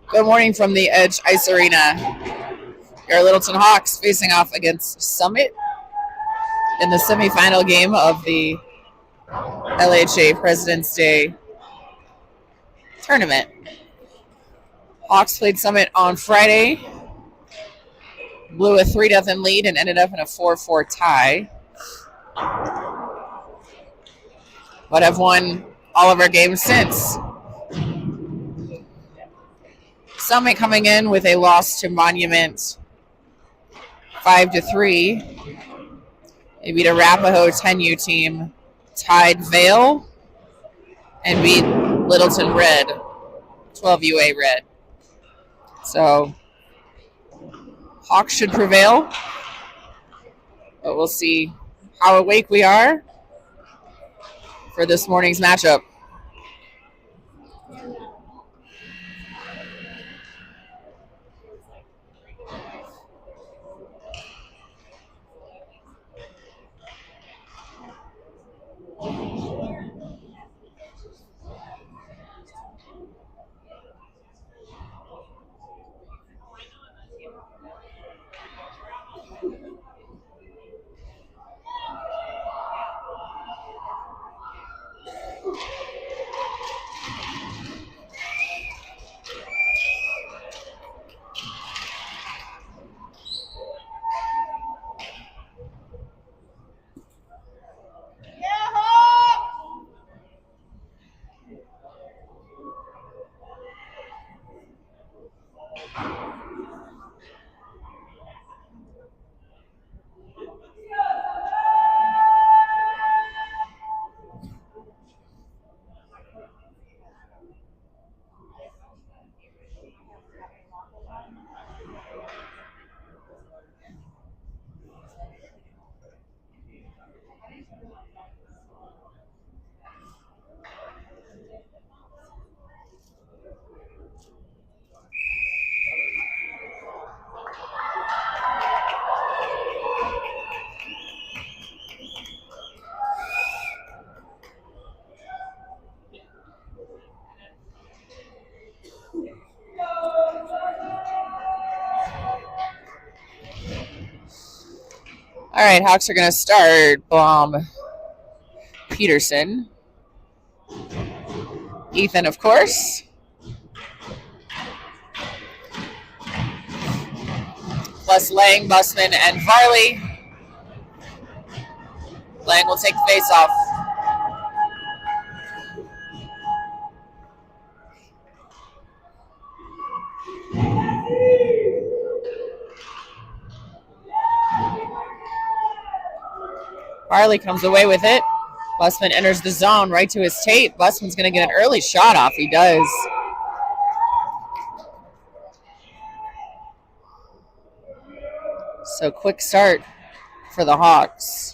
Good morning from the Edge Ice Arena. Your Littleton Hawks facing off against Summit in the semifinal game of the LHA President's Day tournament. Hawks played Summit on Friday, blew a 3-0 lead, and ended up in a 4-4 tie. But have won all of our games since. Summit coming in with a loss to Monument 5-3. They beat Arapahoe 10U team, tied Vale, and beat Littleton Red, 12UA Red. So Hawks should prevail, but we'll see how awake we are for this morning's matchup. All right, Hawks are going to start Blom, Peterson, Ethan, of course, plus Lang, Busman, and Varley. Lang will take the face-off. Varley comes away with it. Busman enters the zone right to his tape. Busman's going to get an early shot off. He does. So quick start for the Hawks.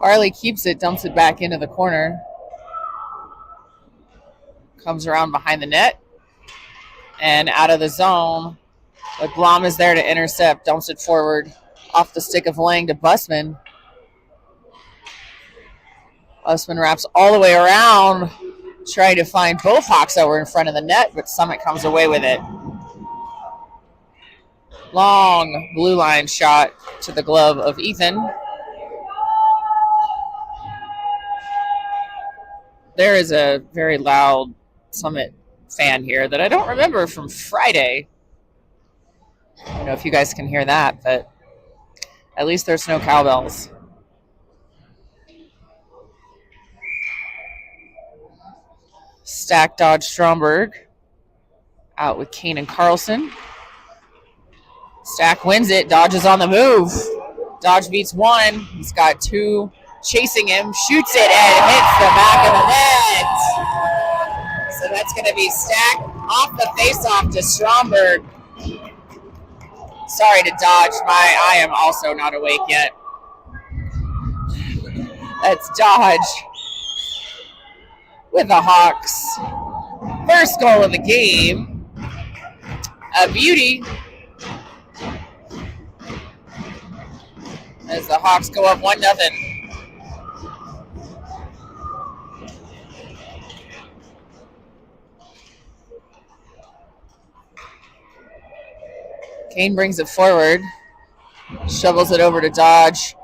Varley keeps it, dumps it back into the corner. Comes around behind the net and out of the zone. But Blom is there to intercept, dumps it forward off the stick of Lang to Busman. Busman wraps all the way around, trying to find both Hawks that were in front of the net, but Summit comes away with it. Long blue line shot to the glove of Ethan. There is a very loud Summit fan here that I don't remember from Friday. I don't know if you guys can hear that, but at least there's no cowbells. Stack, Dodge, Stromberg out with Kane and Carlson. Stack wins it. Dodge is on the move. Dodge beats one. He's got two chasing him, shoots it, and hits the back of the net. So that's going to be stacked off the face-off to Stromberg. Sorry to dodge. I am also not awake yet. That's Dodge with the Hawks. First goal of the game. A beauty. As the Hawks go up 1-0. Kane brings it forward, shovels it over to Dodge,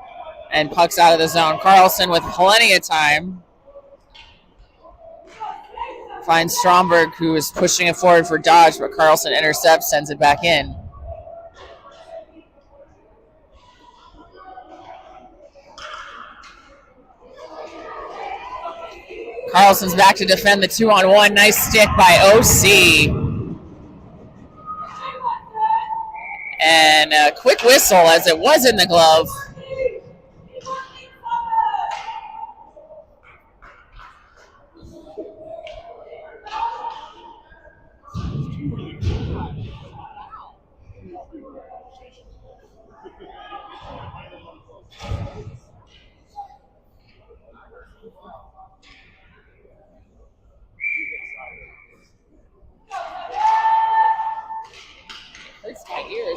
and pucks out of the zone. Carlson with plenty of time finds Stromberg, who is pushing it forward for Dodge, but Carlson intercepts, sends it back in. Carlson's back to defend the 2-on-1. Nice stick by OC. And a quick whistle as it was in the glove.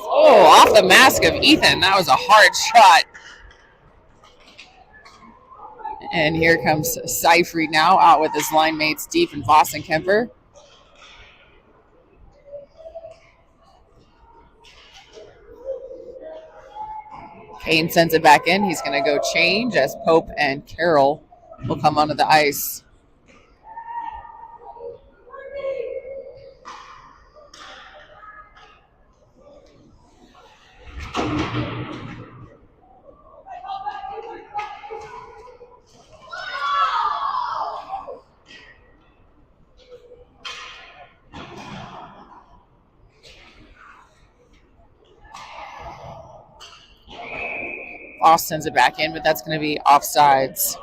Oh, off the mask of Ethan. That was a hard shot. And here comes Seyfried now, out with his line mates Deep and Voss and Kemper. Kane sends it back in. He's going to go change as Pope and Carroll will come onto the ice. Voss sends it back in, but that's going to be offsides.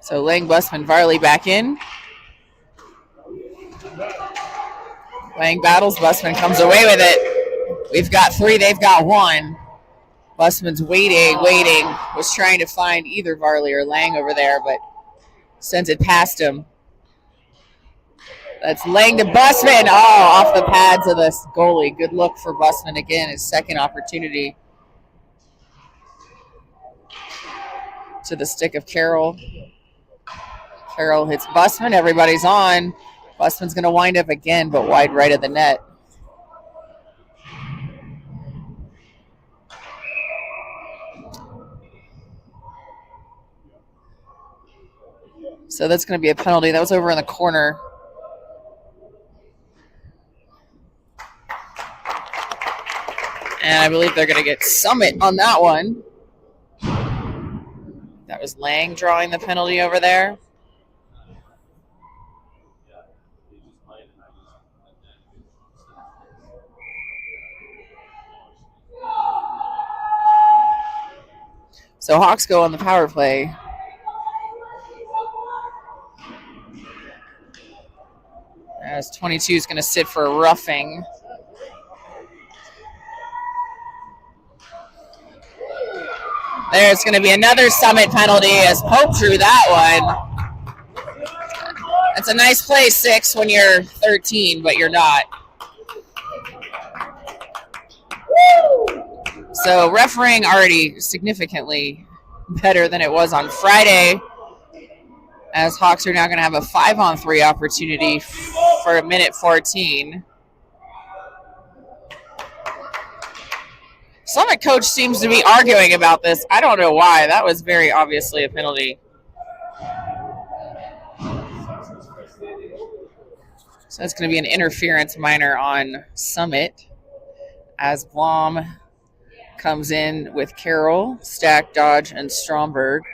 So Lang, Busman, Varley back in. Lang battles, Busman comes away with it. We've got 3, they've got 1. Busman's waiting, was trying to find either Varley or Lang over there, but sends it past him. That's Lang to Busman. Oh, off the pads of the goalie. Good look for Busman again, his second opportunity. To the stick of Carroll. Carroll hits Busman. Everybody's on. Busman's going to wind up again, but wide right of the net. So that's going to be a penalty. That was over in the corner. And I believe they're going to get Summit on that one. That was Lang drawing the penalty over there. So Hawks go on the power play. As 22 is going to sit for a roughing. There's going to be another Summit penalty as Pope drew that one. That's a nice play, 6, when you're 13, but you're not. So refereeing already significantly better than it was on Friday, as Hawks are now going to have a 5-on-3 opportunity for a minute 14. Summit coach seems to be arguing about this. I don't know why. That was very obviously a penalty. So that's going to be an interference minor on Summit as Blom comes in with Carroll, Stack, Dodge, and Stromberg.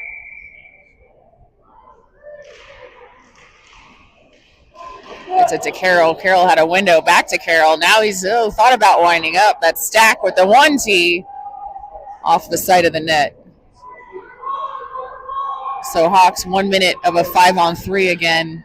It's it to Carroll. Carroll had a window. Back to Carroll. Now he's thought about winding up. That Stack with the 1-tee off the side of the net. So Hawks 1 minute of a 5-on-3 again.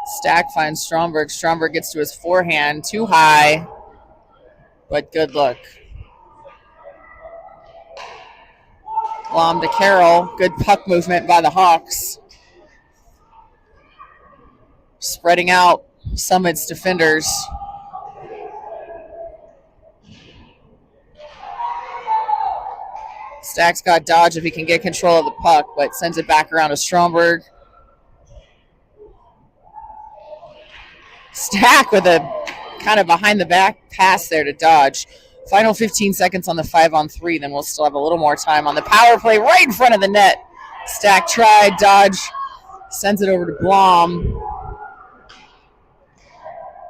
Stack finds Stromberg. Stromberg gets to his forehand. Too high, but good look. Lom to Carroll. Good puck movement by the Hawks. Spreading out Summit's defenders. Stack's got Dodge if he can get control of the puck, but sends it back around to Stromberg. Stack with a kind of behind the back pass there to Dodge. Final 15 seconds on the 5-on-3, then we'll still have a little more time on the power play right in front of the net. Stack tried, Dodge sends it over to Blom.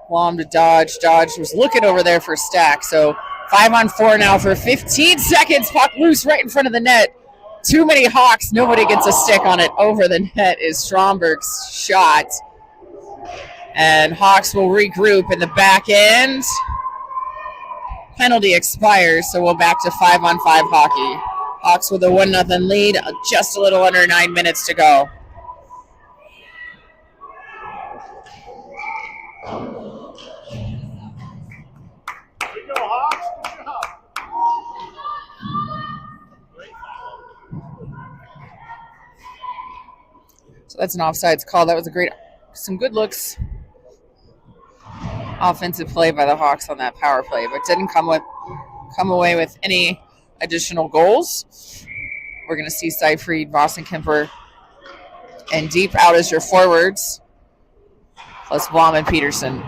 Blom to Dodge. Dodge was looking over there for Stack, so 5-on-4 now for 15 seconds. Puck loose right in front of the net. Too many Hawks. Nobody gets a stick on it. Over the net is Stromberg's shot. And Hawks will regroup in the back end. Penalty expires, so we're back to 5-on-5 hockey. Hawks with a 1-0 lead. Just a little under 9 minutes to go. So that's an offsides call. That was some good looks. Offensive play by the Hawks on that power play, but didn't come away with any additional goals. We're going to see Seyfried, Voss, and Kemper, and deep out as your forwards, plus Blom and Peterson.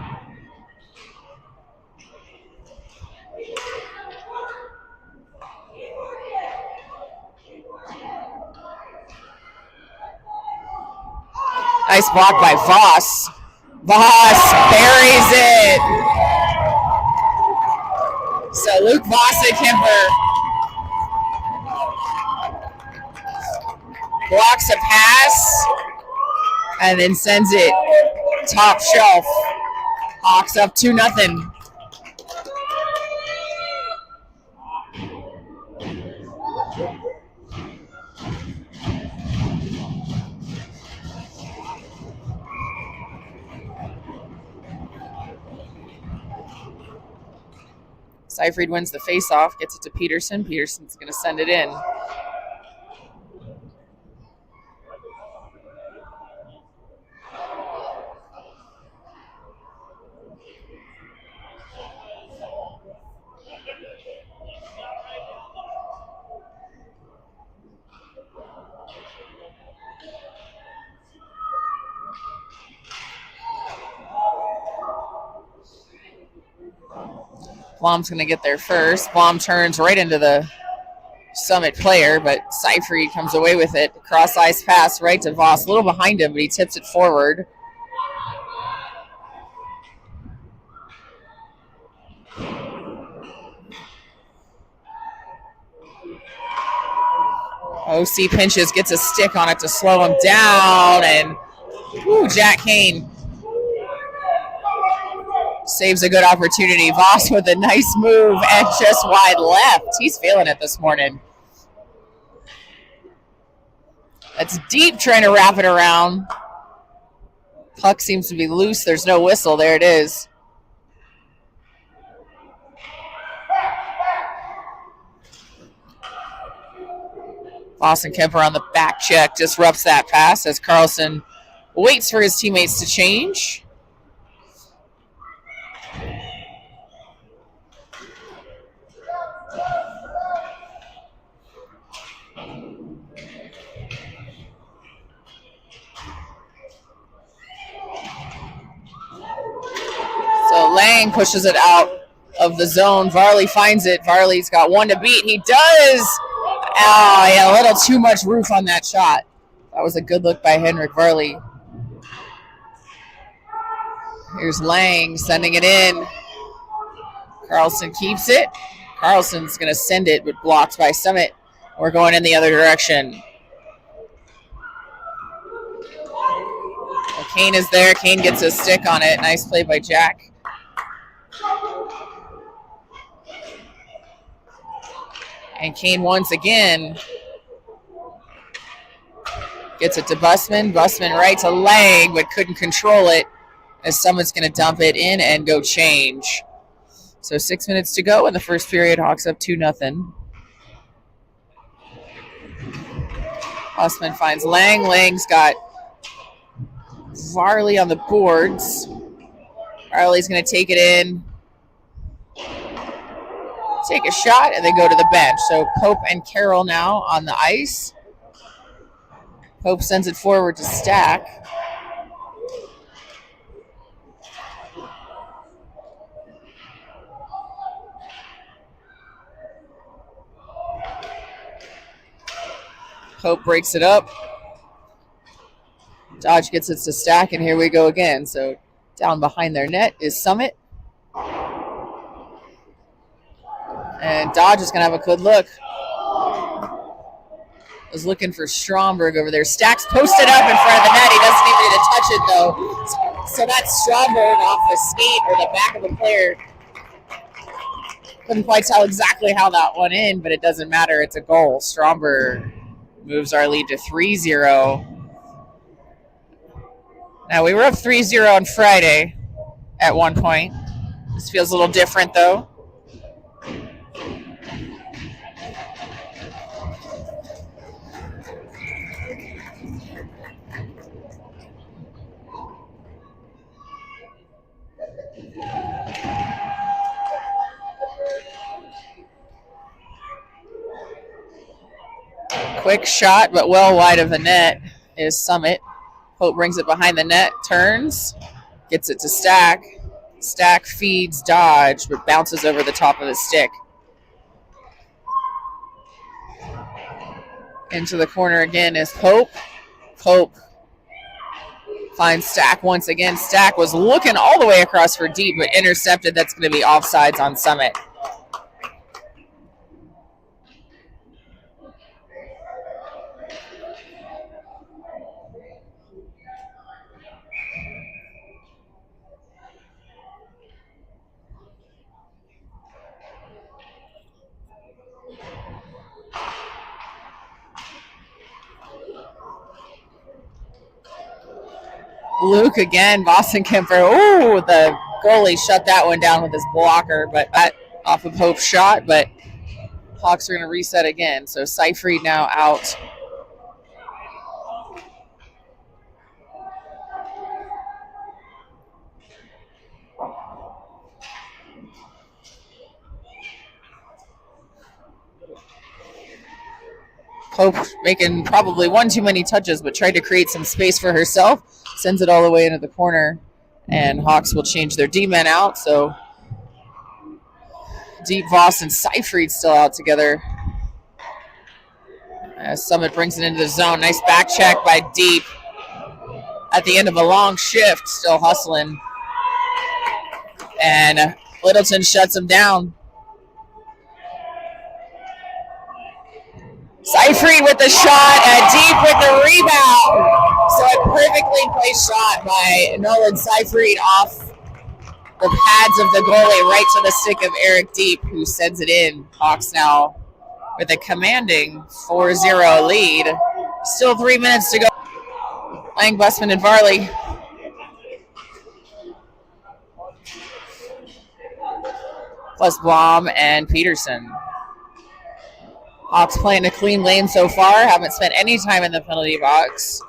Nice block by Voss. Voss buries it. So Luke Voss and Kemper blocks a pass and then sends it top shelf. Hawks up 2-0. Seyfried wins the faceoff, gets it to Peterson. Peterson's going to send it in. Blom's going to get there first. Blom turns right into the Summit player, but Seyfried comes away with it. Cross-ice pass right to Voss. A little behind him, but he tips it forward. OC pinches, gets a stick on it to slow him down, and Jack Kane saves a good opportunity. Voss with a nice move and just wide left. He's feeling it this morning. That's deep, trying to wrap it around. Puck seems to be loose. There's no whistle. There it is. Voss and Kemper on the back check disrupts that pass as Carlson waits for his teammates to change. So Lang pushes it out of the zone. Varley finds it. Varley's got one to beat. He does. Oh, yeah, a little too much roof on that shot. That was a good look by Henrik Varley. Here's Lang sending it in. Carlson keeps it. Carlson's going to send it, but blocked by Summit. We're going in the other direction. Well, Kane is there. Kane gets a stick on it. Nice play by Jack. And Kane once again gets it to Busman. Busman right to Lang, but couldn't control it as Summit's going to dump it in and go change. So 6 minutes to go in the first period. Hawks up 2-0. Busman finds Lang. Lang's got Varley on the boards. Varley's going to take it in, take a shot, and then go to the bench. So Pope and Carroll now on the ice. Pope sends it forward to Stack. Pope breaks it up. Dodge gets it to Stack, and here we go again. So down behind their net is Summit. And Dodge is going to have a good look. Was looking for Stromberg over there. Stack's posted up in front of the net. He doesn't even need to touch it, though. So that's Stromberg off the skate or the back of the player. Couldn't quite tell exactly how that went in, but it doesn't matter. It's a goal. Stromberg moves our lead to 3-0. Now, we were up 3-0 on Friday at one point. This feels a little different, though. Quick shot, but well wide of the net is Summit. Pope brings it behind the net, turns, gets it to Stack. Stack feeds Dodge, but bounces over the top of the stick. Into the corner again is Pope. Pope finds Stack once again. Stack was looking all the way across for deep, but intercepted. That's going to be offsides on Summit. Luke again, Boston Kemper. Oh, the goalie shut that one down with his blocker, but that off of Pope's shot, but Hawks are going to reset again. So Seyfried now out. Pope making probably one too many touches, but tried to create some space for herself. Sends it all the way into the corner, and Hawks will change their D-men out. So Deep, Voss, and Seyfried still out together. As Summit brings it into the zone. Nice back check by Deep. At the end of a long shift, still hustling. And Littleton shuts him down. Seyfried with the shot and Deep with the rebound. So a perfectly placed shot by Nolan Seyfried off the pads of the goalie right to the stick of Eric Deep, who sends it in. Hawks now with a commanding 4-0 lead. Still 3 minutes to go. Lang, Busman, and Varley. Plus Blom and Peterson. Hawks playing a clean lane so far. Haven't spent any time in the penalty box.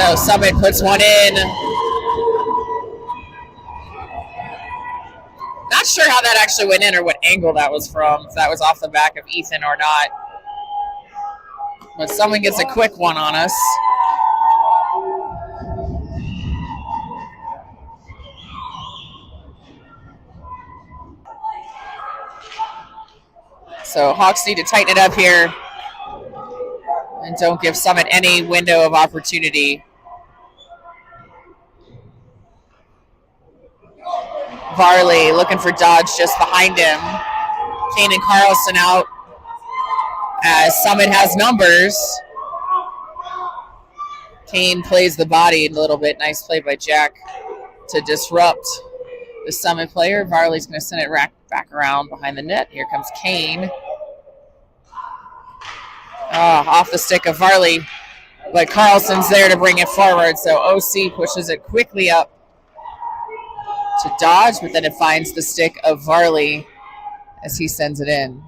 So Summit puts one in. Not sure how that actually went in or what angle that was from, if that was off the back of Ethan or not. But someone gets a quick one on us. So Hawks need to tighten it up here and don't give Summit any window of opportunity. Varley looking for Dodge just behind him. Kane and Carlson out as Summit has numbers. Kane plays the body a little bit. Nice play by Jack to disrupt the Summit player. Varley's going to send it back around behind the net. Here comes Kane. Off the stick of Varley, but Carlson's there to bring it forward. So OC pushes it quickly up to Dodge, but then it finds the stick of Varley as he sends it in.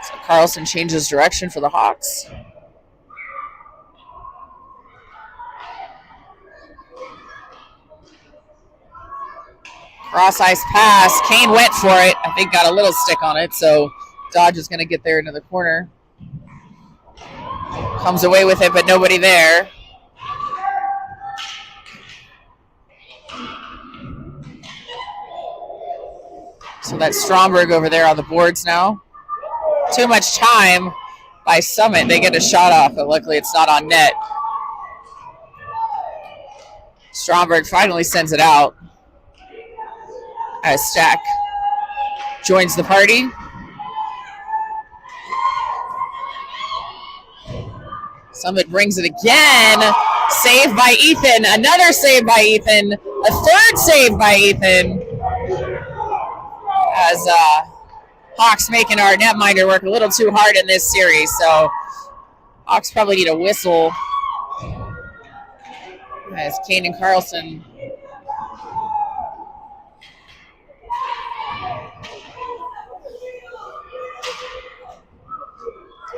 So Carlson changes direction for the Hawks. Cross ice pass. Kane went for it. I think got a little stick on it, so Dodge is going to get there into the corner. Comes away with it, but nobody there. So that's Stromberg over there on the boards now. Too much time by Summit. They get a shot off, but luckily it's not on net. Stromberg finally sends it out as Stack joins the party. Summit brings it again. Save by Ethan. Another save by Ethan. A third save by Ethan. As Hawks making our netminder work a little too hard in this series. So Hawks probably need a whistle as Kane and Carlson.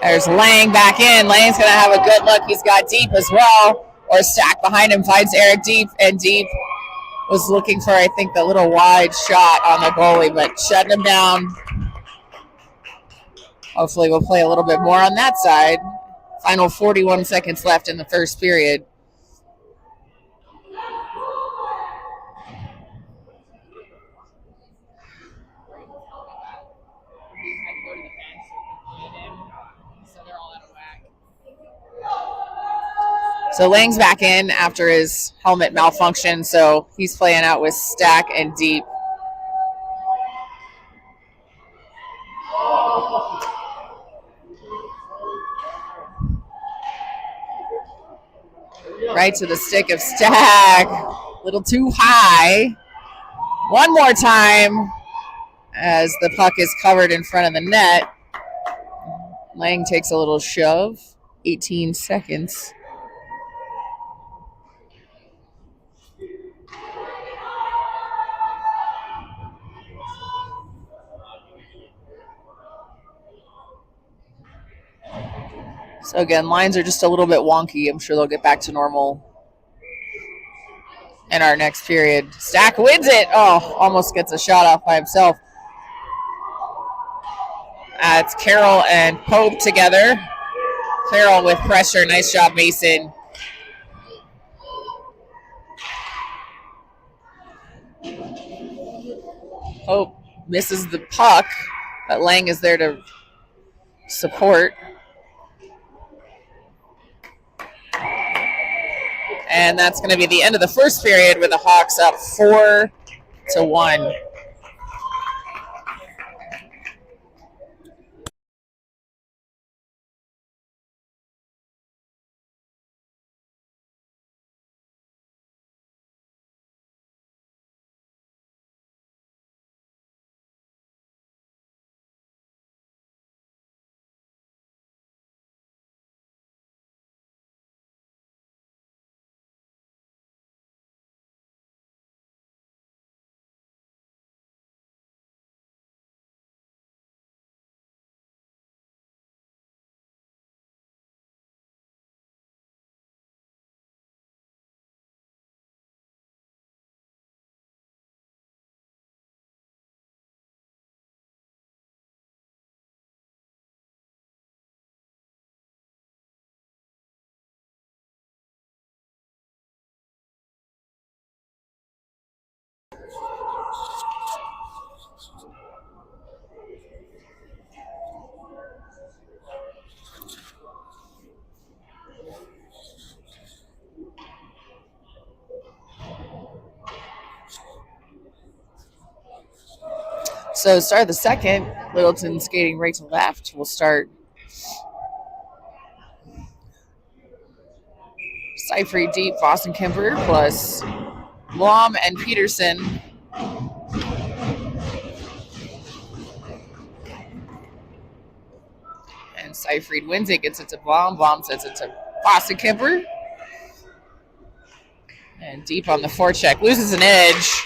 There's Lang back in. Lang's going to have a good look. He's got Deep as well. Or Stack behind him finds Eric Deep. And Deep was looking for, I think, the little wide shot on the goalie, but shutting him down. Hopefully we'll play a little bit more on that side. Final 41 seconds left in the first period. So Lang's back in after his helmet malfunction, so he's playing out with Stack and Deep. Right to the stick of Stack. A little too high. One more time as the puck is covered in front of the net. Lang takes a little shove. 18 seconds. So again, lines are just a little bit wonky. I'm sure they'll get back to normal in our next period. Stack wins it. Oh, almost gets a shot off by himself. It's Carroll and Pope together. Carroll with pressure. Nice job, Mason. Pope misses the puck, but Lang is there to support. And that's going to be the end of the first period with the Hawks up 4-1. So start of the second, Littleton skating right to left. We'll start Seifried deep, Boston Kemper plus Blom and Peterson. And Seifried wins it, gets it to Blom. Blom sends it to Boston Kemper. And deep on the forecheck, loses an edge.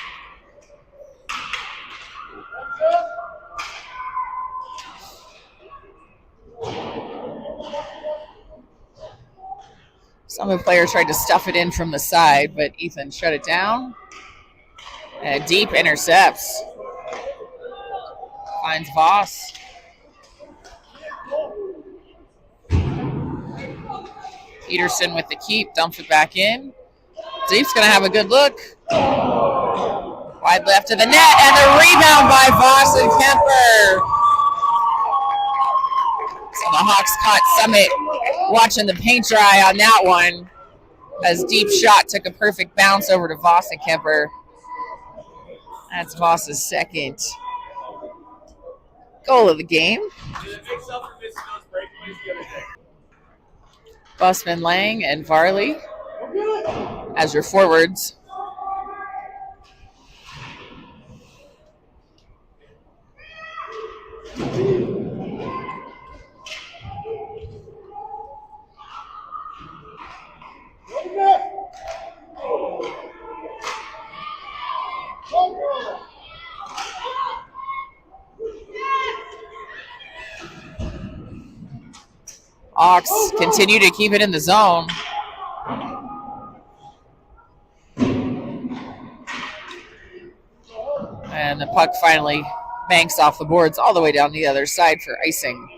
Some player tried to stuff it in from the side, but Ethan shut it down. And deep intercepts. Finds Voss. Peterson with the keep, dumps it back in. Deep's going to have a good look. Wide left of the net, and the rebound by Voss and Kemper. So the Hawks caught Summit watching the paint dry on that one, as deep shot took a perfect bounce over to Voss and Kemper. That's Voss's second goal of the game. Busman, Lang, and Varley as your forwards. Hawks continue to keep it in the zone. And the puck finally banks off the boards all the way down the other side for icing.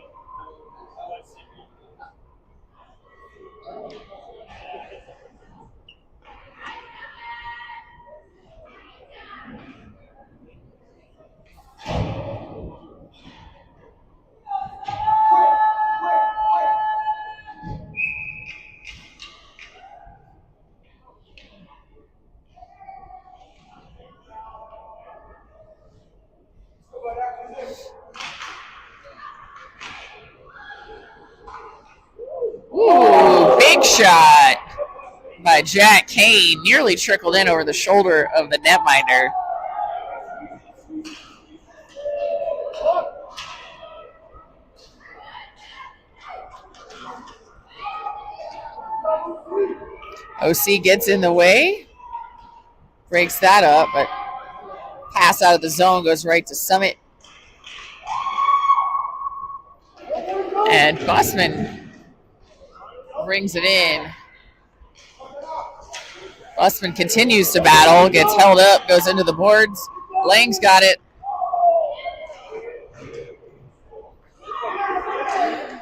Ooh, big shot by Jack Kane. Nearly trickled in over the shoulder of the netminder. OC gets in the way. Breaks that up, but pass out of the zone goes right to Summit. And Busman brings it in. Busman continues to battle, gets held up, goes into the boards. Lang's got it.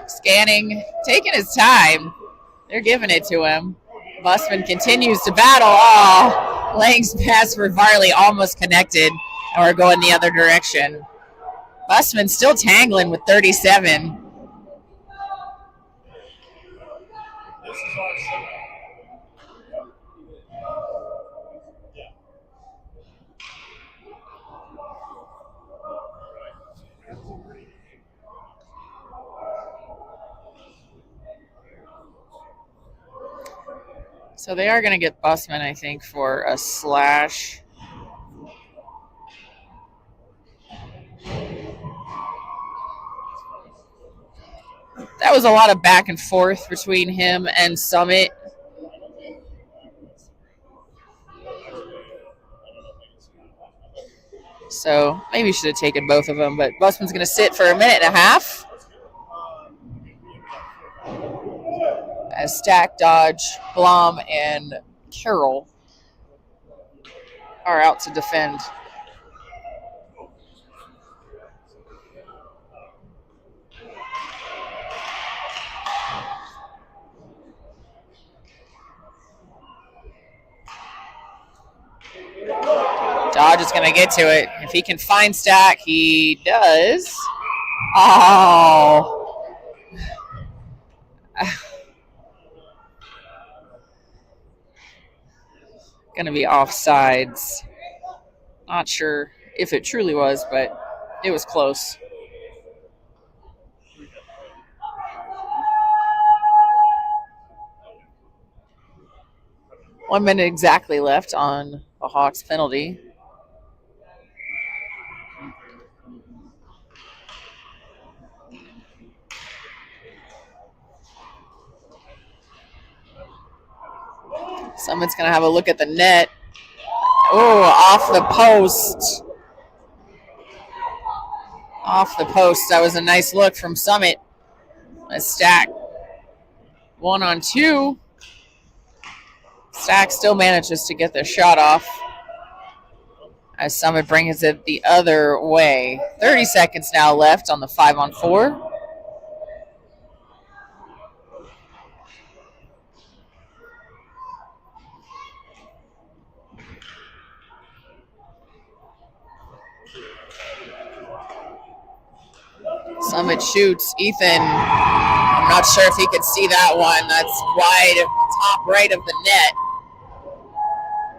Scanning, taking his time. They're giving it to him. Busman continues to battle. Oh, Lang's pass for Varley almost connected, and we're going the other direction. Busman still tangling with 37. So they are going to get Busman, I think, for a slash. That was a lot of back and forth between him and Summit. So maybe should have taken both of them, but Busman's going to sit for a minute and a half. As Stack, Dodge, Blom, and Carroll are out to defend. Dodge is going to get to it. If he can find Stack, he does. Oh. Going to be offsides. Not sure if it truly was, but It was close. One minute exactly left on the Hawks penalty. Summit's going to have a look at the net. Oh, off the post. Off the post. That was a nice look from Summit. A Stack 1-on-2. Stack still manages to get the shot off as Summit brings it the other way. 30 seconds now left on the 5-on-4. Summit shoots. Ethan, I'm not sure if he could see that one. That's wide, top right of the net.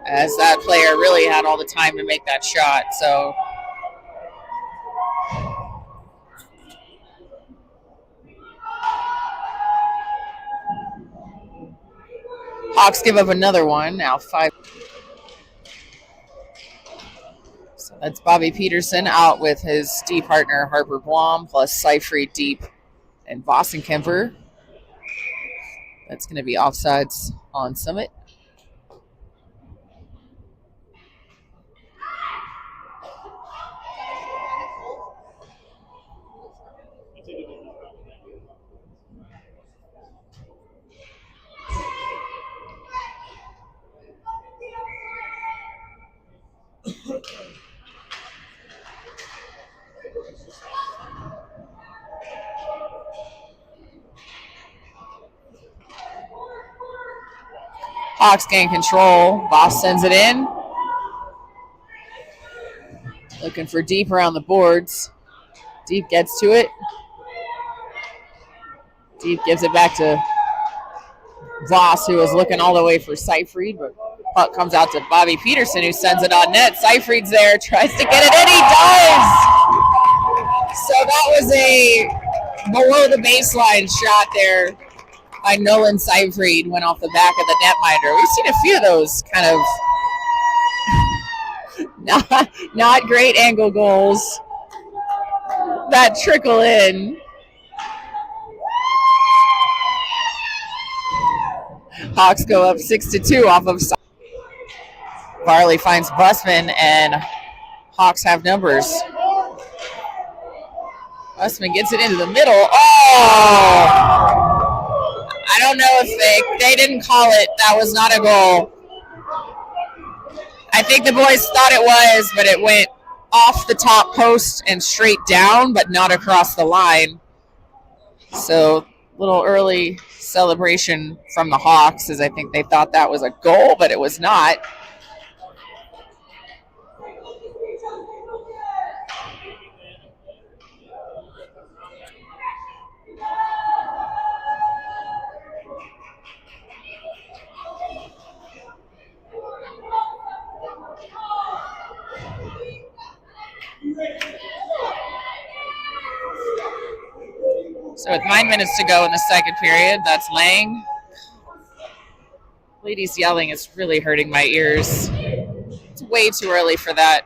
As that player really had all the time to make that shot. So Hawks give up another one. Now 5. So that's Bobby Peterson out with his D partner Harper Blom plus Seyfried Deep and Boston Kemper. That's going to be offsides on Summit. Hawks gain control. Boss sends it in. Looking for Deep around the boards. Deep gets to it. Deep gives it back to Voss, who was looking all the way for Seyfried, but puck comes out to Bobby Peterson, who sends it on net. Seyfried's there, tries to get it, and he does! So that was a below the baseline shot there by Nolan Seyfried, went off the back of the netminder. We've seen a few of those kind of not great angle goals that trickle in. Hawks go up 6-2 off of Farley finds Busman, and Hawks have numbers. Busman gets it into the middle. Oh! I don't know if they didn't call it. That was not a goal. I think the boys thought it was, but it went off the top post and straight down, but not across the line. So a little early celebration from the Hawks, as I think they thought that was a goal, but it was not. So with 9 minutes to go in the second period, that's Lang. Ladies yelling is really hurting my ears. It's way too early for that.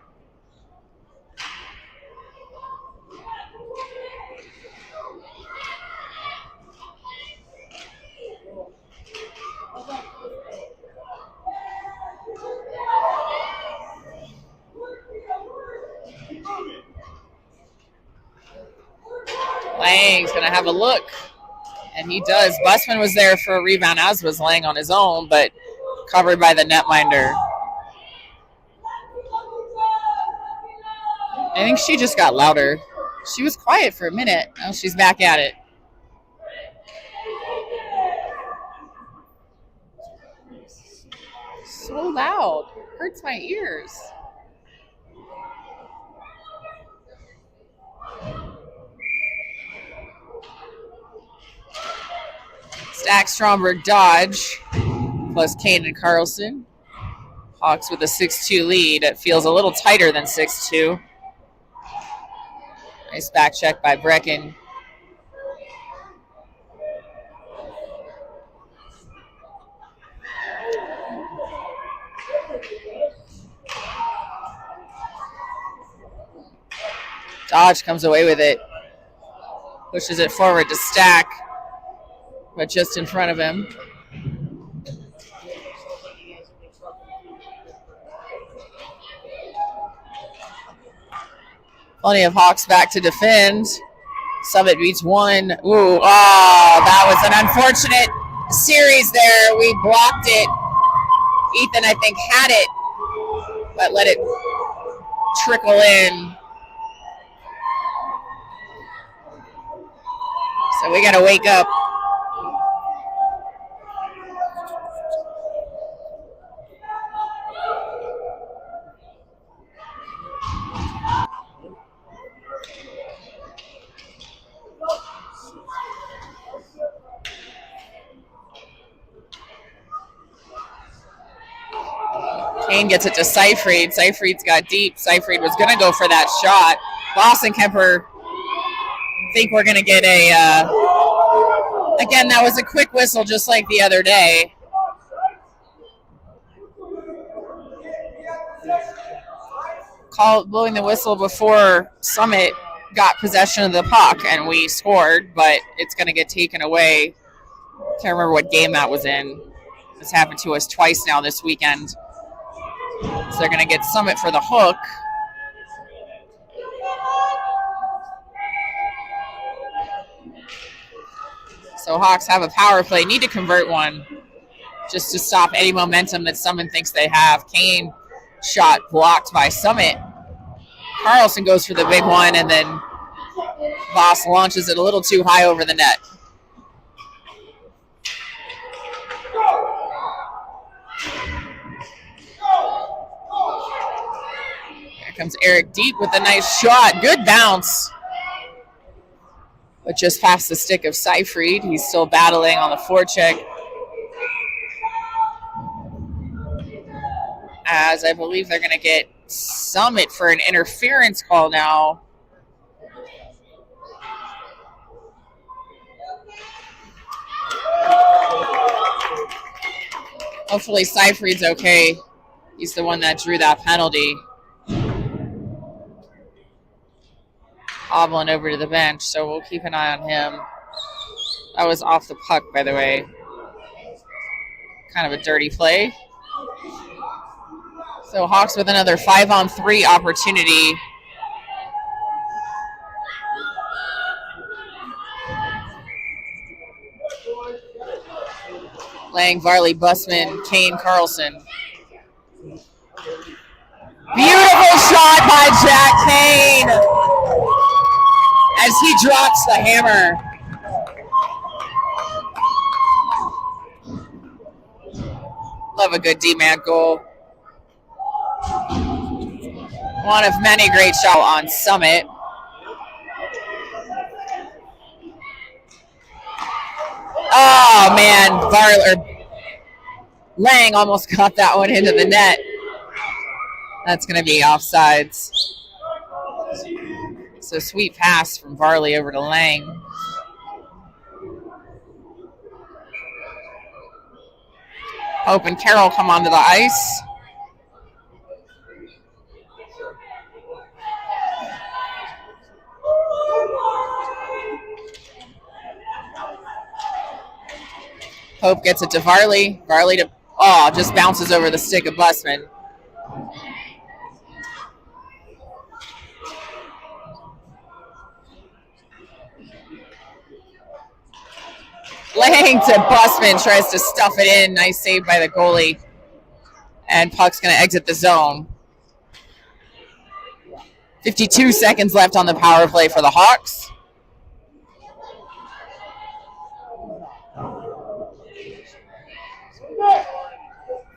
Lang's going to have a look, and he does. Busman was there for a rebound, as was Lang on his own, but covered by the netminder. I think she just got louder. She was quiet for a minute. Now she's back at it. So loud. Hurts my ears. Stack, Stromberg, Dodge, plus Kane and Carlson. Hawks with a 6-2 lead. It feels a little tighter than 6-2. Nice back check by Brecken. Dodge comes away with it. Pushes it forward to Stack, but just in front of him. Plenty of Hawks back to defend. Summit beats one. Ooh, that was an unfortunate series there. We blocked it. Ethan, I think, had it, but let it trickle in. So we got to wake up. Kane gets it to Seyfried. Seyfried's got deep. Seyfried was going to go for that shot. Boss and Kemper think we're going to get a... again, that was a quick whistle just like the other day. Blowing the whistle before Summit got possession of the puck, and we scored, but it's going to get taken away. Can't remember what game that was in. This happened to us twice now this weekend. So they're going to get Summit for the hook. So Hawks have a power play. Need to convert one just to stop any momentum that Summit thinks they have. Kane shot blocked by Summit. Carlson goes for the big one, and then Voss launches it a little too high over the net. Here comes Eric deep with a nice shot. Good bounce. But just past the stick of Seyfried. He's still battling on the forecheck. As I believe they're going to get Summit for an interference call now. Hopefully Seyfried's okay. He's the one that drew that penalty. Hobbling over to the bench, so we'll keep an eye on him. That was off the puck, by the way. Kind of a dirty play. So Hawks with another 5-on-3 opportunity. Lang, Varley, Busman, Kane, Carlson. Beautiful shot by Jack Kane as he drops the hammer. Love a good D-man goal. One of many great shots on Summit. Oh, man. Lang almost got that one into the net. That's going to be offsides. So sweet pass from Varley over to Lang. Hope and Carroll come onto the ice. Hope gets it to Varley. Varley just bounces over the stick of Busman. Lang to Busman, tries to stuff it in. Nice save by the goalie. And puck's going to exit the zone. 52 seconds left on the power play for the Hawks.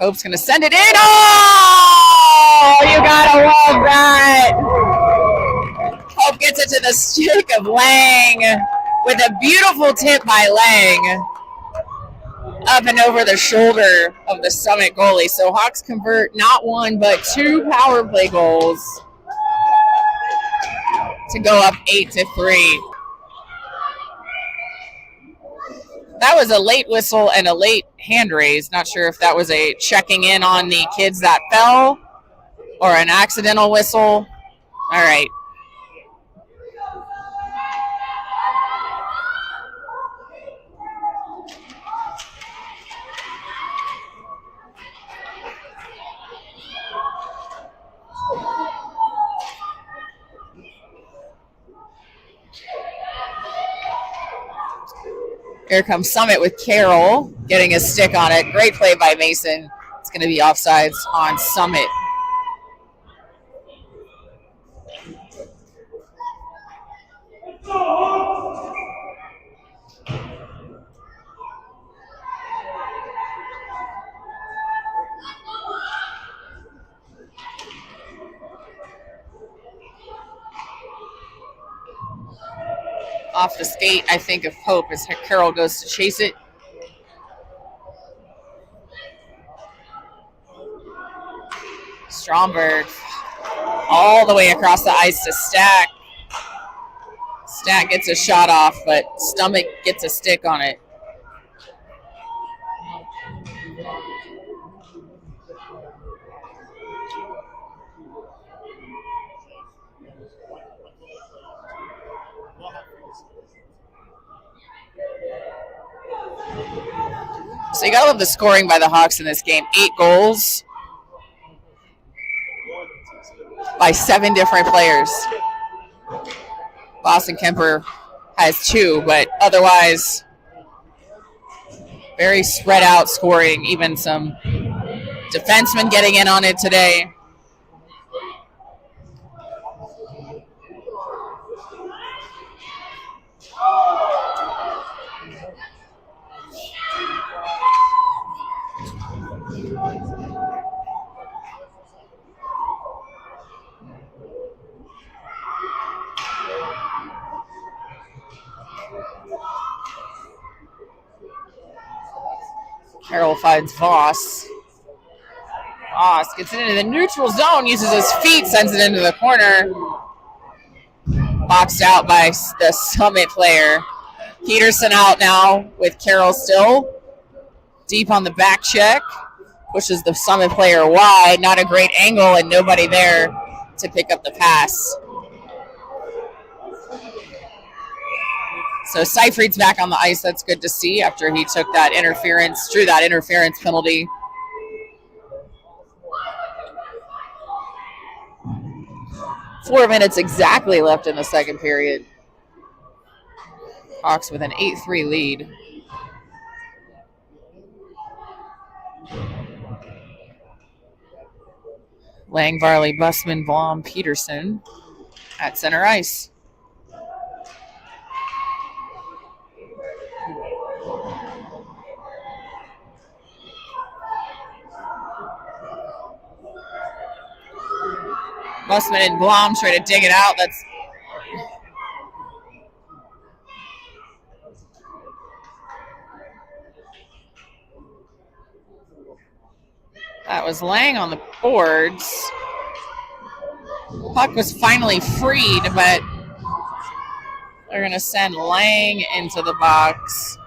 Hope's going to send it in. Oh, you got to love that. Hope gets it to the stick of Lang with a beautiful tip by Lang up and over the shoulder of the Summit goalie. So Hawks convert not one but two power play goals to go up 8-3. That was a late whistle and a late hand raise. Not sure if that was a checking in on the kids that fell or an accidental whistle. All right. Here comes Summit with Carroll getting a stick on it. Great play by Mason. It's going to be offsides on Summit. Off the skate, I think, of Pope as Carroll goes to chase it. Stromberg all the way across the ice to Stack. Stack gets a shot off, but Stomach gets a stick on it. So you gotta love the scoring by the Hawks in this game. 8 goals by 7 different players. Boston Kemper has 2, but otherwise very spread out scoring. Even some defensemen getting in on it today. Carroll finds Voss. Voss gets it into the neutral zone, uses his feet, sends it into the corner. Boxed out by the Summit player. Peterson out now with Carroll still. Deep on the back check. Pushes the Summit player wide. Not a great angle and nobody there to pick up the pass. So Seyfried's back on the ice. That's good to see after he took that interference, drew that interference penalty. Four minutes exactly left in the second period. Hawks with an 8-3 lead. Lang, Varley, Bussman, Blom, Peterson at center ice. Bussman and Blom try to dig it out. That was Lang on the boards. Puck was finally freed, but they're going to send Lang into the box.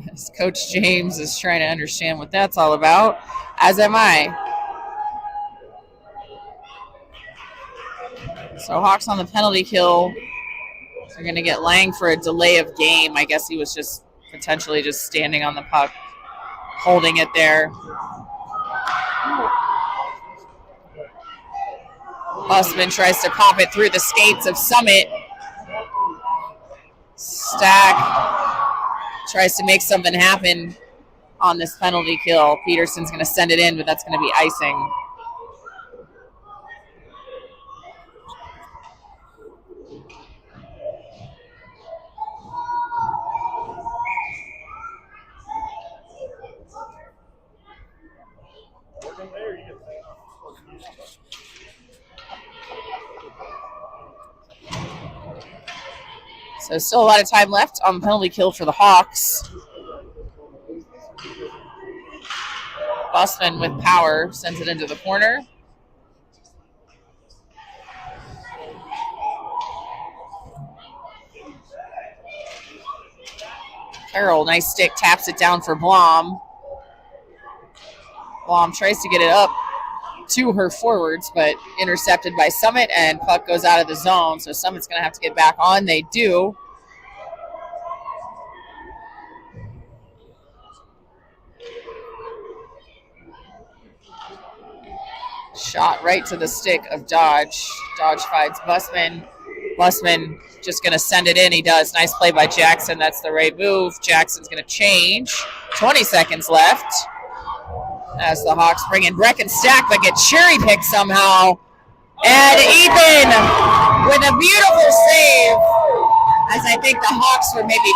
Yes, Coach James is trying to understand what that's all about, as am I. So Hawks on the penalty kill. They're going to get Lang for a delay of game. I guess he was just potentially just standing on the puck, holding it there. Bussman tries to pop it through the skates of Summit. Stack tries to make something happen on this penalty kill. Peterson's going to send it in, but that's going to be icing. So still a lot of time left on the penalty kill for the Hawks. Busman with power sends it into the corner. Carroll, nice stick, taps it down for Blom. Blom tries to get it up to her forwards, but intercepted by Summit, and puck goes out of the zone. So Summit's going to have to get back on. They do. Shot right to the stick of Dodge. Dodge finds Busman. Busman just going to send it in. He does. Nice play by Jackson. That's the right move. Jackson's going to change. 20 seconds left as the Hawks bring in Brecken Stack, but get cherry-picked somehow. And Ethan with a beautiful save, as I think the Hawks were maybe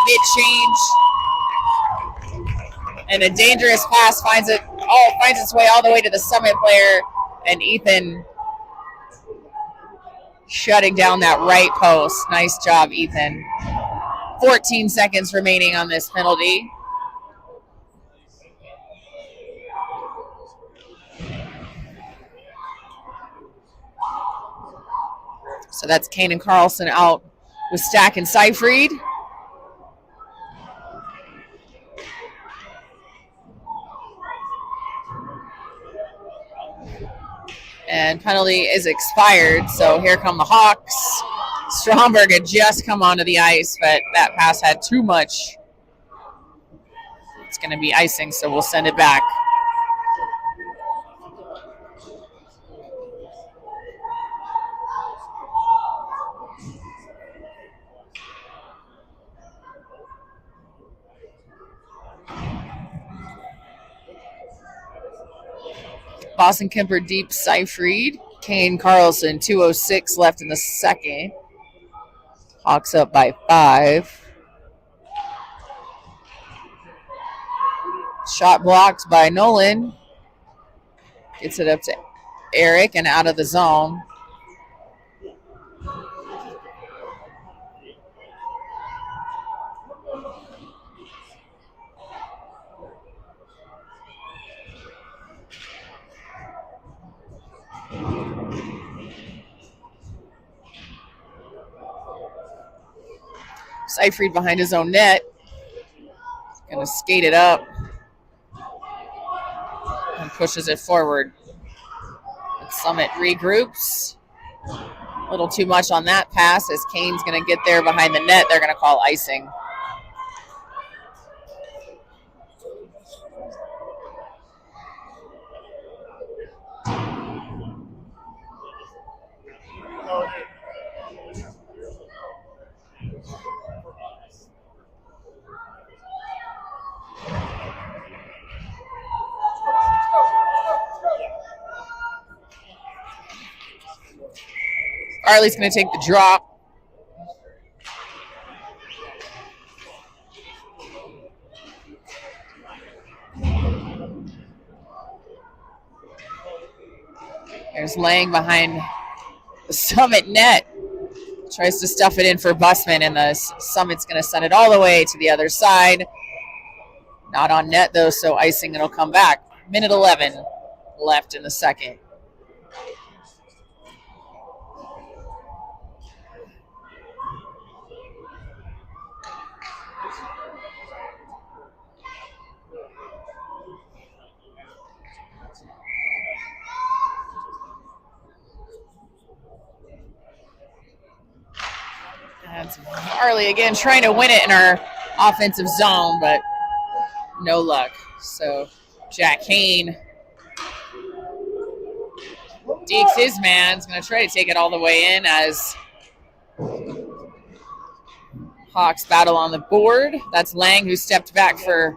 mid-change. And a dangerous pass finds its way all the way to the Summit player. And Ethan shutting down that right post. Nice job, Ethan. 14 seconds remaining on this penalty. So that's Kane and Carlson out with Stack and Seyfried. And penalty is expired, so here come the Hawks. Stromberg had just come onto the ice, but that pass had too much. It's going to be icing, so we'll send it back. Boston Kemper deep Seyfried. Kane Carlson, 2:06 left in the second. Hawks up by 5. Shot blocked by Nolan. Gets it up to Eric and out of the zone. Seyfried behind his own net. Going to skate it up. And pushes it forward. And Summit regroups. A little too much on that pass as Kane's going to get there behind the net. They're going to call icing. Arley's going to take the drop. There's Lang behind the Summit net. Tries to stuff it in for Busman, and the Summit's going to send it all the way to the other side. Not on net, though, so icing, it'll come back. Minute 11 left in the second. That's Arley again trying to win it in our offensive zone, but no luck. So Jack Kane dekes his man. He's going to try to take it all the way in as Hawks battle on the board. That's Lang who stepped back for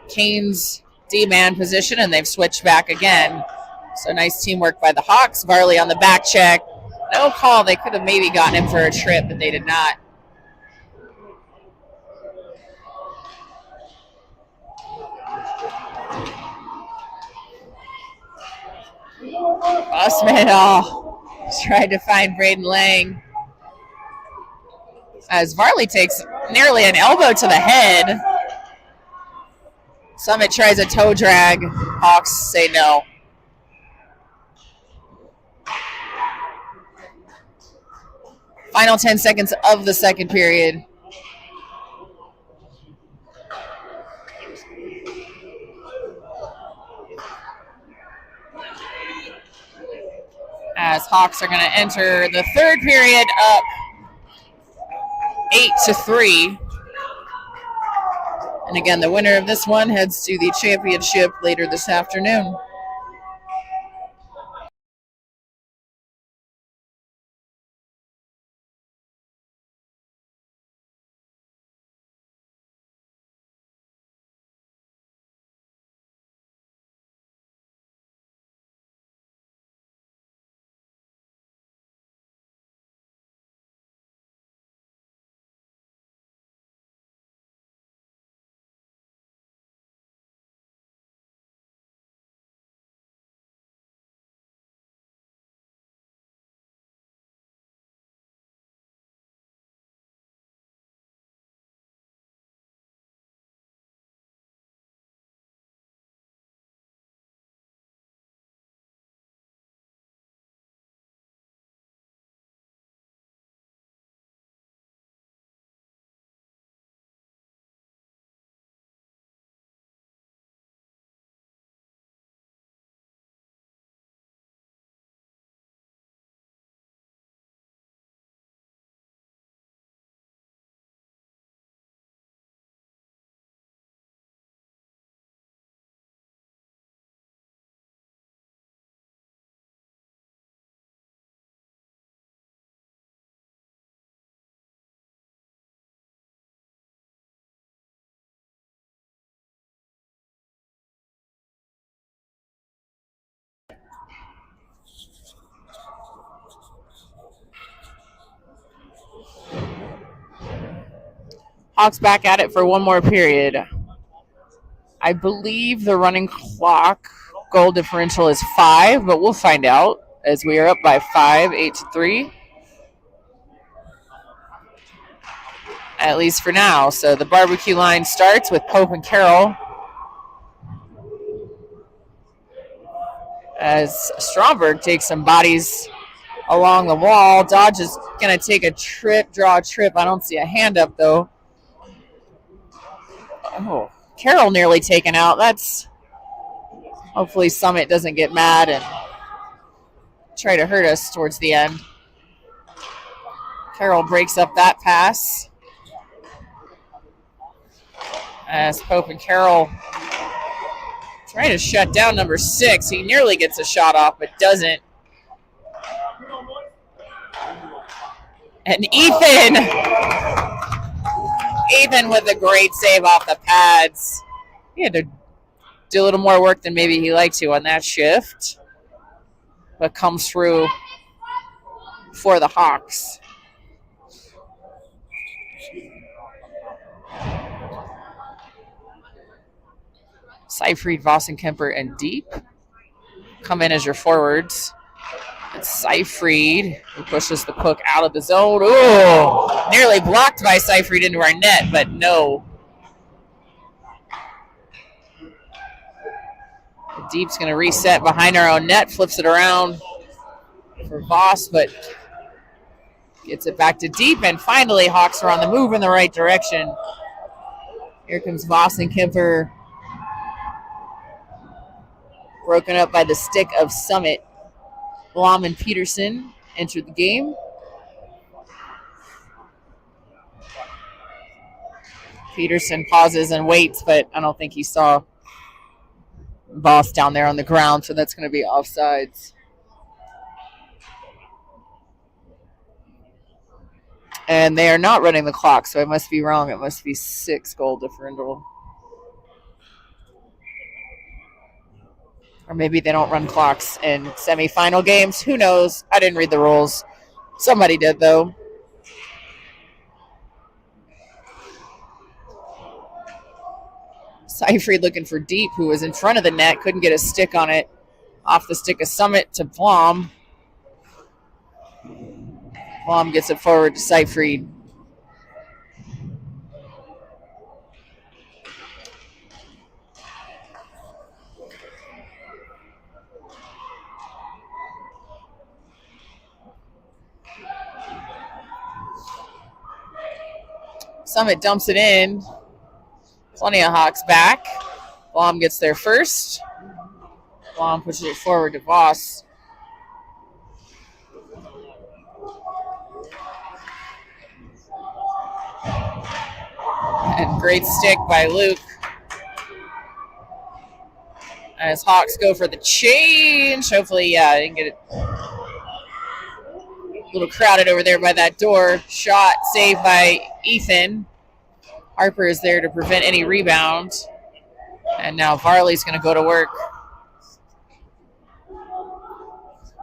Kane's D-man position, and they've switched back again. So nice teamwork by the Hawks. Varley on the back check. No call. They could have maybe gotten him for a trip, but they did not. Busman tried to find Braden Lang as Varley takes nearly an elbow to the head. Summit tries a toe drag. Hawks say no. Final 10 seconds of the second period. As Hawks are going to enter the third period up 8-3. And again, the winner of this one heads to the championship later this afternoon. Hawks back at it for one more period. I believe the running clock goal differential is 5, but we'll find out as we are up by 5, 8-3. At least for now. So the barbecue line starts with Pope and Carroll. As Stromberg takes some bodies along the wall. Dodge is going to take a trip, draw a trip. I don't see a hand up, though. Oh, Carroll nearly taken out. That's hopefully Summit doesn't get mad and try to hurt us towards the end. Carroll breaks up that pass. As Pope and Carroll trying to shut down number 6. He nearly gets a shot off, but doesn't. And Ethan with a great save off the pads. He had to do a little more work than maybe he liked to on that shift, but comes through for the Hawks. Seyfried, Vossenkemper, and Deep come in as your forwards. It's Seyfried who pushes the puck out of the zone. Ooh, nearly blocked by Seyfried into our net, but no. Deep's going to reset behind our own net, flips it around for Voss, but gets it back to Deep, and finally Hawks are on the move in the right direction. Here comes Vossenkemper, broken up by the stick of Summit. Blom and Peterson entered the game. Peterson pauses and waits, but I don't think he saw Voss down there on the ground, so that's going to be offsides. And they are not running the clock, so I must be wrong. It must be 6 goal differential. Or maybe they don't run clocks in semifinal games. Who knows? I didn't read the rules. Somebody did, though. Seyfried looking for Deep, who was in front of the net. Couldn't get a stick on it. Off the stick of Summit to Blom. Blom gets it forward to Seyfried. Summit dumps it in. Plenty of Hawks back. Blom gets there first. Blom pushes it forward to Voss. And great stick by Luke. As Hawks go for the change. Hopefully, I didn't get it a little crowded over there by that door. Shot saved by Ethan. Harper is there to prevent any rebound. And now Varley's going to go to work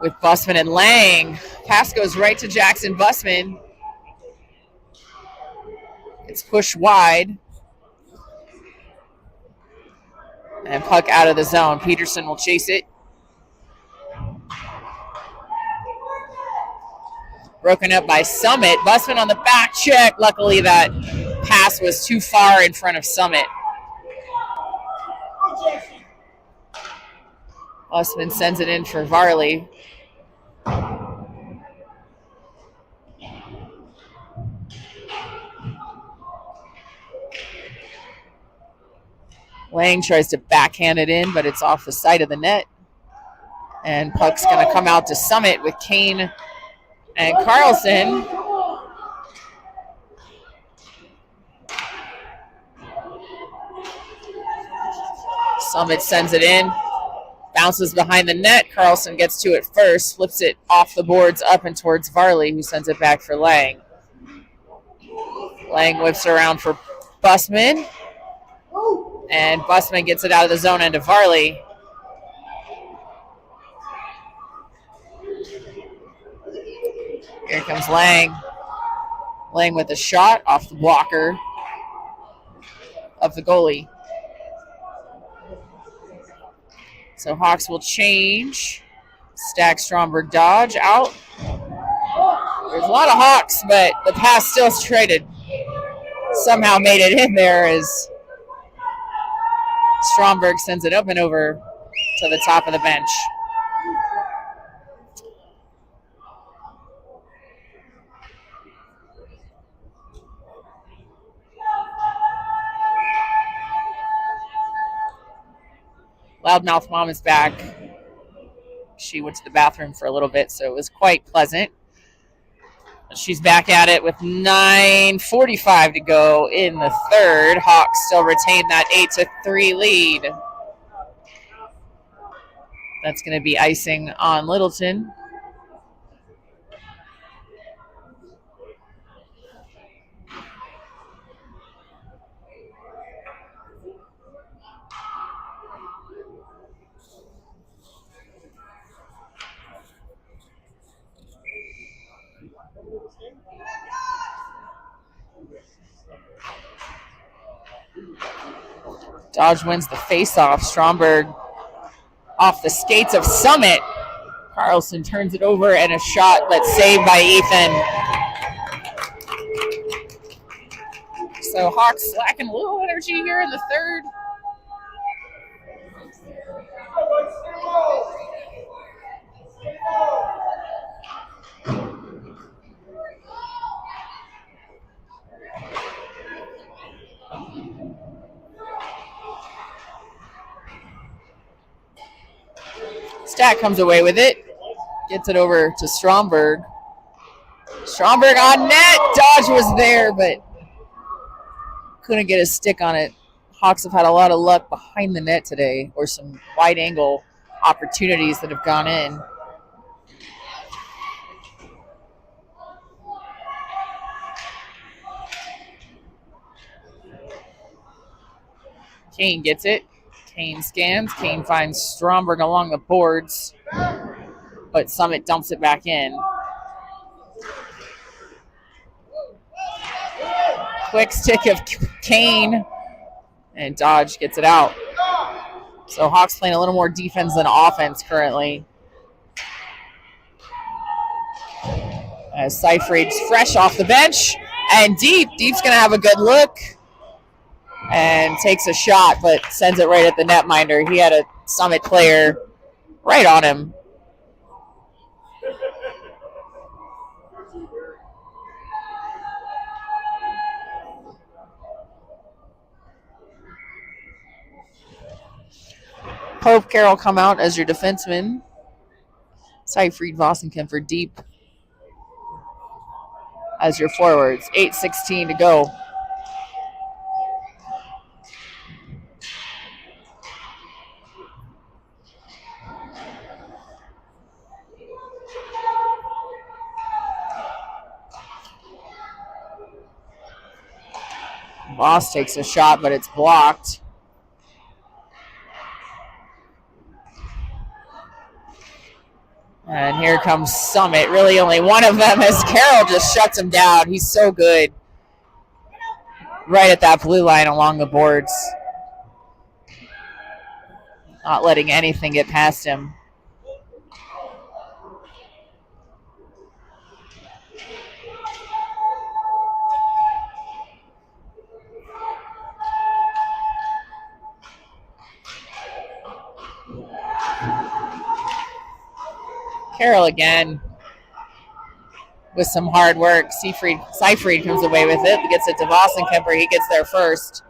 with Busman and Lang. Pass goes right to Jackson Busman. It's pushed wide. And puck out of the zone. Peterson will chase it. Broken up by Summit. Busman on the back check. Luckily, that pass was too far in front of Summit. Busman sends it in for Varley. Lang tries to backhand it in, but it's off the side of the net. And puck's going to come out to Summit with Kane and Carlson. Summit sends it in. Bounces behind the net. Carlson gets to it first. Flips it off the boards up and towards Varley, who sends it back for Lang. Lang whips around for Busman. And Busman gets it out of the zone into Varley. Here comes Lang. Lang with a shot off the blocker of the goalie. So Hawks will change. Stack Stromberg Dodge out. There's a lot of Hawks, but the pass still traded. Somehow made it in there as Stromberg sends it up and over to the top of the bench. Loudmouth Mom is back. She went to the bathroom for a little bit, so it was quite pleasant. She's back at it with 9:45 to go in the third. Hawks still retain that 8-3 lead. That's going to be icing on Littleton. Dodge wins the faceoff. Stromberg off the skates of Summit. Carlson turns it over and a shot, but saved by Ethan. So Hawks lacking a little energy here in the third. Stack comes away with it. Gets it over to Stromberg. Stromberg on net. Dodge was there, but couldn't get a stick on it. Hawks have had a lot of luck behind the net today, or some wide angle opportunities that have gone in. Kane gets it. Kane scans. Kane finds Stromberg along the boards, but Summit dumps it back in. Quick stick of Kane, and Dodge gets it out. So Hawks playing a little more defense than offense currently. As Seyfried's fresh off the bench, and Deep's going to have a good look. And takes a shot, but sends it right at the netminder. He had a Summit player right on him. Pope, Carroll come out as your defenseman. Seyfried, Vossenkemper deep as your forwards. 8:16 to go. Voss takes a shot, but it's blocked. And here comes Summit. Really only one of them as Carroll just shuts him down. He's so good. Right at that blue line along the boards. Not letting anything get past him. Carroll again with some hard work. Seyfried comes away with it. Gets it to Vossenkemper. He gets there first.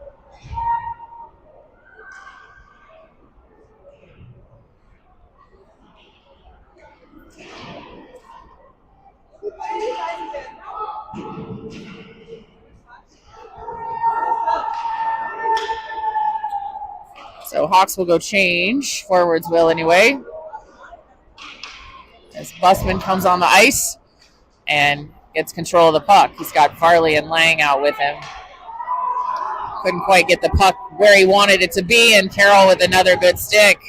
So Hawks will go change. Forwards will anyway. As Busman comes on the ice and gets control of the puck. He's got Farley and Lang out with him. Couldn't quite get the puck where he wanted it to be, and Carroll with another good stick.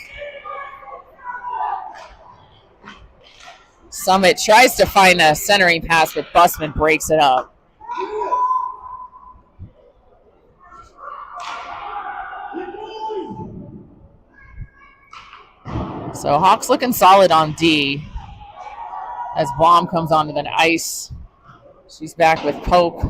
Summit tries to find a centering pass, but Busman breaks it up. So Hawks looking solid on D. As Baum comes onto the ice. She's back with Pope.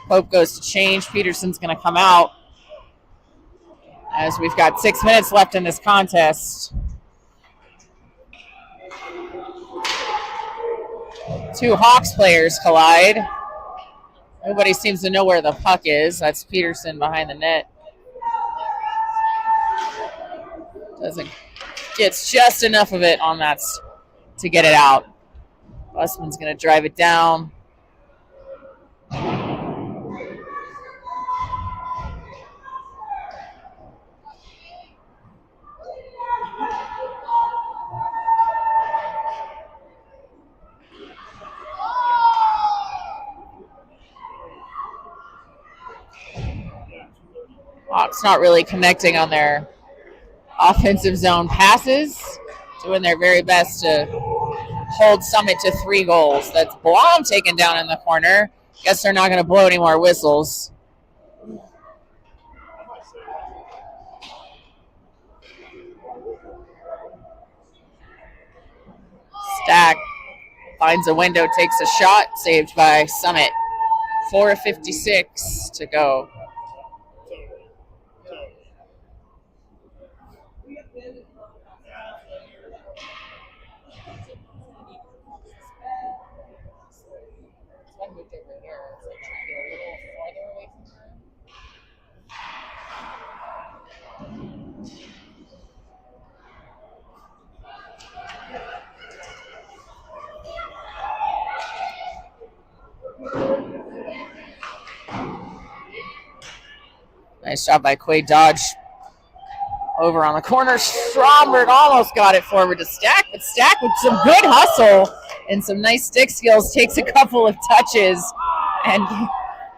Pope goes to change. Peterson's going to come out as we've got 6 minutes left in this contest. Two Hawks players collide. Nobody seems to know where the puck is. That's Peterson behind the net. Gets just enough of it on that to get it out. Busman's going to drive it down. Hawks not really connecting on their offensive zone passes, doing their very best to hold Summit to 3 goals. That's Blom taken down in the corner. Guess they're not going to blow any more whistles. Stack finds a window, takes a shot, saved by Summit. 4:56 to go. Nice job by Quade Dodge. Over on the corner, Stromberg almost got it forward to Stack, but Stack with some good hustle and some nice stick skills takes a couple of touches and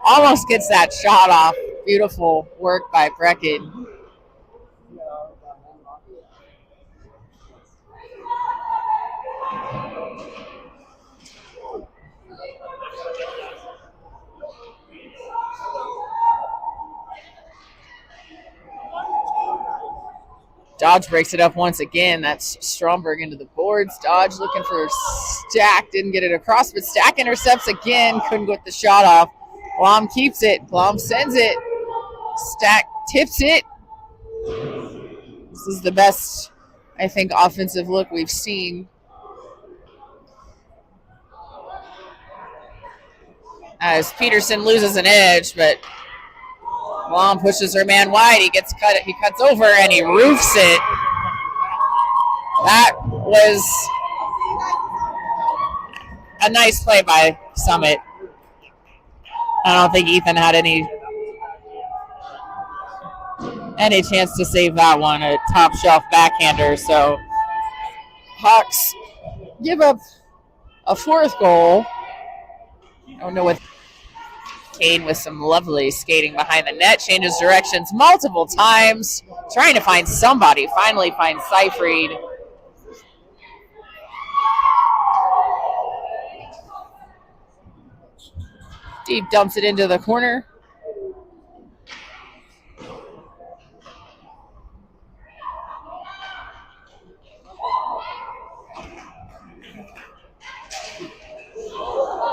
almost gets that shot off. Beautiful work by Brecken. Dodge breaks it up once again. That's Stromberg into the boards. Dodge looking for Stack. Didn't get it across, but Stack intercepts again. Couldn't get the shot off. Blom keeps it. Blom sends it. Stack tips it. This is the best I think, offensive look we've seen. As Peterson loses an edge, but Blom pushes her man wide. He cuts over and he roofs it. That was a nice play by Summit. I don't think Ethan had any chance to save that one. A top shelf backhander. So Hawks give up a fourth goal. I don't know what. Kane with some lovely skating behind the net, changes directions multiple times, trying to find somebody, finally finds Seyfried. Deep dumps it into the corner.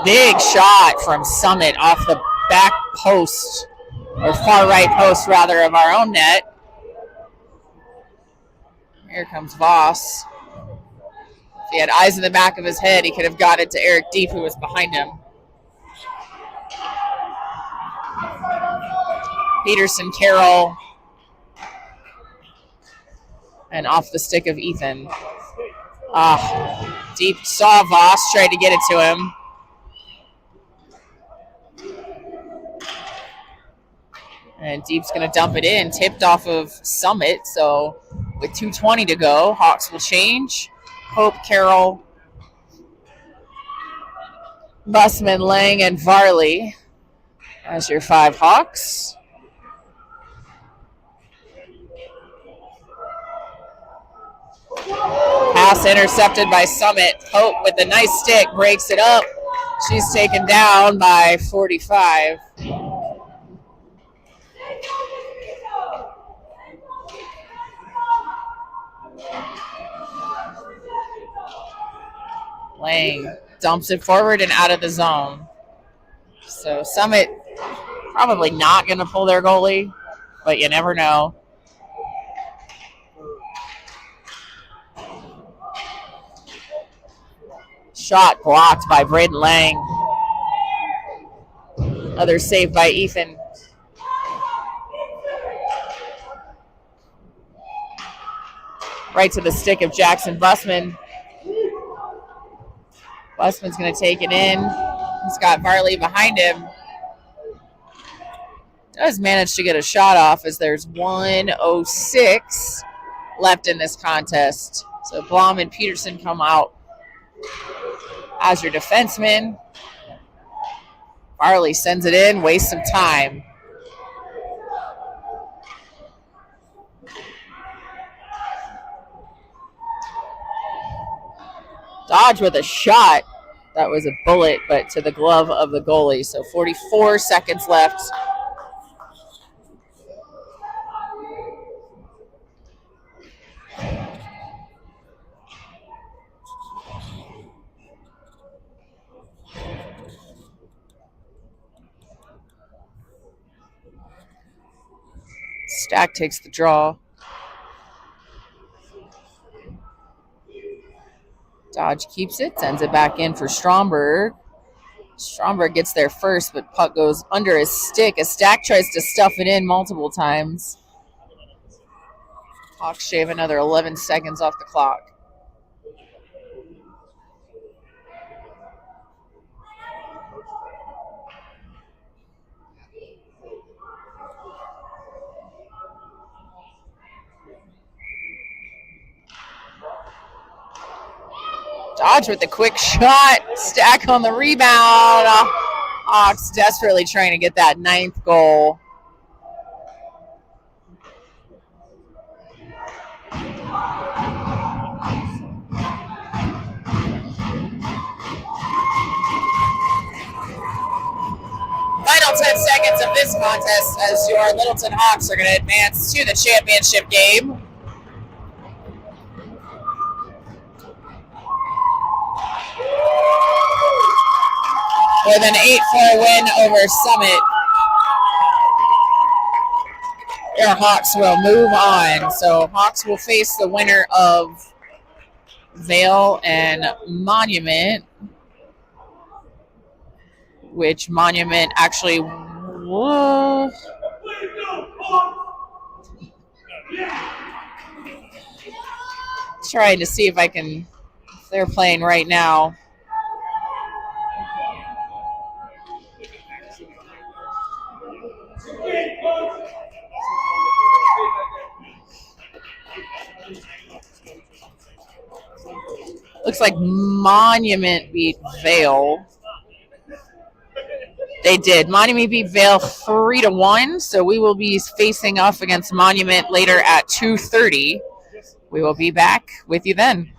Big shot from Summit off the back post, or far right post rather, of our own net. Here comes Voss. If he had eyes in the back of his head, he could have got it to Eric Deep, who was behind him. Peterson, Carroll, and off the stick of Ethan. Deep saw Voss, tried to get it to him. And Deep's going to dump it in, tipped off of Summit. So with 2:20 to go, Hawks will change. Hope, Carroll, Bussman, Lang, and Varley as your 5 Hawks. Pass intercepted by Summit. Hope with a nice stick breaks it up. She's taken down by 45. Lang dumps it forward and out of the zone. So Summit probably not going to pull their goalie, but you never know. Shot blocked by Braden Lang. Other save by Ethan. Right to the stick of Jackson Bussman. Bussman's going to take it in. He's got Varley behind him. Does manage to get a shot off as there's 1:06 left in this contest. So Blom and Peterson come out as your defenseman. Varley sends it in, wastes some time. Dodge with a shot. That was a bullet, but to the glove of the goalie. So 44 seconds left. Stack takes the draw. Dodge keeps it, sends it back in for Stromberg. Stromberg gets there first, but puck goes under his stick as Stack tries to stuff it in multiple times. Hawks shave another 11 seconds off the clock. Dodge with the quick shot. Stack on the rebound. Hawks desperately trying to get that 9th goal. Final 10 seconds of this contest as your Littleton Hawks are going to advance to the championship game. With an 8-4 win over Summit. Our Hawks will move on. So Hawks will face the winner of Vale and Monument, which Monument actually will. Trying to see if I can. If they're playing right now. Looks like Monument beat Vale. They did. Monument beat Vale 3-1. So we will be facing off against Monument later at 2:30. We will be back with you then.